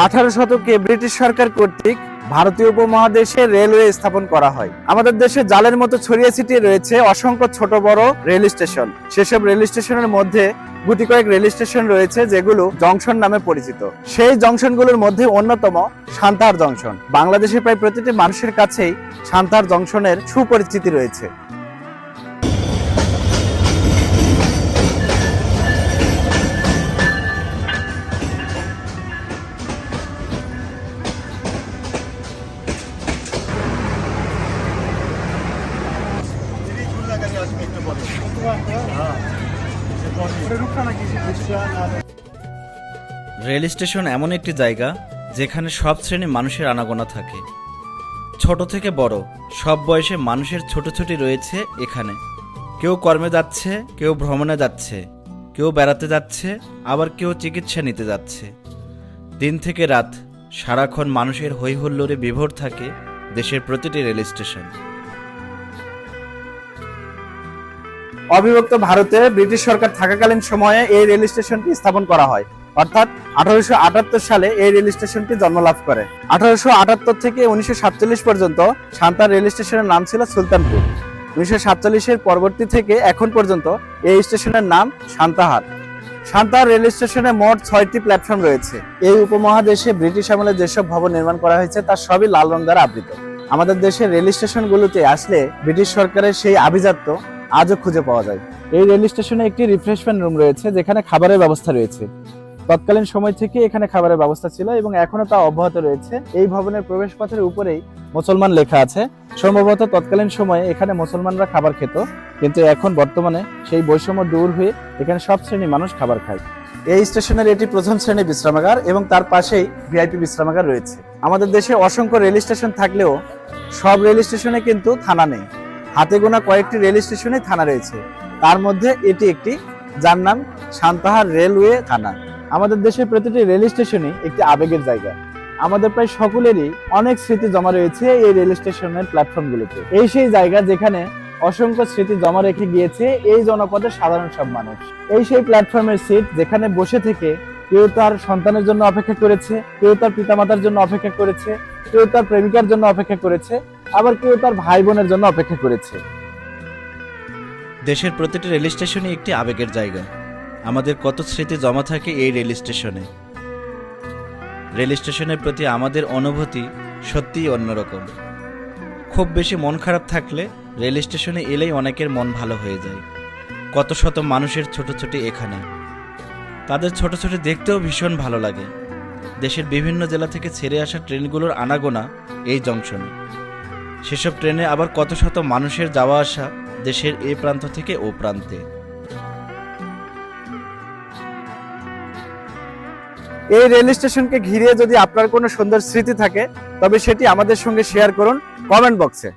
18 শতকে ব্রিটিশ সরকার কর্তৃক ভারতীয় উপমহাদেশে রেলওয়ে স্থাপন করা হয়। আমাদের দেশে জালের মতো ছড়িয়ে ছিটিয়ে রয়েছে অসংখ্য ছোট বড় রেল স্টেশন। সেসব রেল স্টেশনের মধ্যে গুটি কয়েক রেল স্টেশন রয়েছে যেগুলো জংশন নামে পরিচিত। সেই জংশনগুলোর মধ্যে অন্যতম সান্তাহার জংশন। বাংলাদেশের প্রায় প্রতিটি মানুষের কাছেই সান্তাহার জংশনের সুপরিচিতি রয়েছে। রেল স্টেশন এমন একটি জায়গা যেখানে সব শ্রেণীর মানুষের আনাগোনা থাকে। ছোট থেকে বড় সব বয়সে মানুষের ছোটাছুটি রয়েছে এখানে। কেউ কর্মে যাচ্ছে, কেউ ভ্রমণে যাচ্ছে, কেউ বেড়াতে যাচ্ছে, আবার কেউ চিকিৎসা নিতে যাচ্ছে। দিন থেকে রাত সারাক্ষণ মানুষের হইহুল্লোড়ে বিভোর থাকে দেশের প্রতিটি রেল স্টেশন। অবিভক্ত ভারতে ব্রিটিশ সরকার থাকাকালীন সময়ে এই রেল স্টেশনটি স্থাপন করা হয়, অর্থাৎ 1878 সালে এই রেল স্টেশনটি জন্মলাভ করে। 1878 থেকে 1947 পর্যন্ত সান্তাহার রেল স্টেশনের নাম ছিল সুলতানপুর। 1947-এর পরবর্তী থেকে এখন পর্যন্ত এই স্টেশনের নাম সান্তাহার। সান্তাহার রেল স্টেশনে মোট 6টি প্ল্যাটফর্ম রয়েছে। এই উপমহাদেশে ব্রিটিশ আমলে যেসব ভবন নির্মাণ করা হয়েছে তার সবই লাল রং দ্বারা আবৃত। আমাদের দেশের রেল স্টেশনগুলোতে আসলে ব্রিটিশ সরকারের সেই আভিজাত্য আজও খুঁজে পাওয়া যায়। এই রেল স্টেশনে একটি রিফ্রেশমেন্ট রুম রয়েছে যেখানে খাবারের ব্যবস্থা রয়েছে। তৎকালীন সময় থেকে এখানে খাবারের ব্যবস্থা ছিল এবং এখনো তা অব্যাহত রয়েছে। এই ভবনের প্রবেশপথের উপরেই মুসলমান লেখা আছে। সম্ভবত তৎকালীন সময়ে এখানে মুসলমানরা খাবার খেত, কিন্তু এখন বর্তমানে সেই বৈষম্য দূর হয়ে এখানে সব শ্রেণীর মানুষ খাবার খায়। এই স্টেশনের এটি প্রথম শ্রেণীর বিশ্রামাগার এবং তার পাশেই ভিআইপি বিশ্রামাগার রয়েছে। আমাদের দেশে অসংখ্য রেল স্টেশন থাকলেও সব রেল স্টেশনে কিন্তু থানা নেই। হাতে গোনা কয়েকটি রেল স্টেশনে থানা রয়েছে, তার মধ্যে এটি একটি, যার নাম সান্তাহার রেলওয়ে থানা। আমাদের দেশের প্রতিটি রেল স্টেশনই একটি আবেগের জায়গা। আমাদের প্রায় সকলেরই অনেক স্মৃতি জমা রয়েছে এই রেল স্টেশনের প্ল্যাটফর্মগুলোতে। এই সেই জায়গা যেখানে অসংখ্য স্মৃতি জমা রেখে গিয়েছে এই জনপদের সাধারণ সব মানুষ। এই সেই প্ল্যাটফর্মের সিট যেখানে বসে থেকে কেউ তার সন্তানের জন্য অপেক্ষা করেছে, কেউ তার পিতামাতার জন্য অপেক্ষা করেছে, কেউ তার প্রেমিকার জন্য অপেক্ষা করেছে, আবার কেউ তার ভাই বোনের জন্য অপেক্ষা করেছে। দেশের প্রতিটি রেল স্টেশনই একটি আবেগের জায়গা। আমাদের কত স্মৃতি জমা থাকে এই রেল স্টেশনে। রেল স্টেশনের প্রতি আমাদের অনুভূতি সত্যিই অন্যরকম। খুব বেশি মন খারাপ থাকলে রেল স্টেশনে এলেই অনেকের মন ভালো হয়ে যায়। কত শত মানুষের ছোটাছুটি এখানে, তাদের ছোটাছুটি দেখতেও ভীষণ ভালো লাগে। দেশের বিভিন্ন জেলা থেকে ছেড়ে আসা ট্রেনগুলোর আনাগোনা এই জংশনে। সেসব ট্রেনে আবার কত শত মানুষের যাওয়া আসা দেশের এ প্রান্ত থেকে ও প্রান্তে। এই রেল স্টেশনকে ঘিরে যদি আপনার কোনো সুন্দর স্মৃতি থাকে তবে সেটি আমাদের সঙ্গে শেয়ার করুন কমেন্ট বক্সে।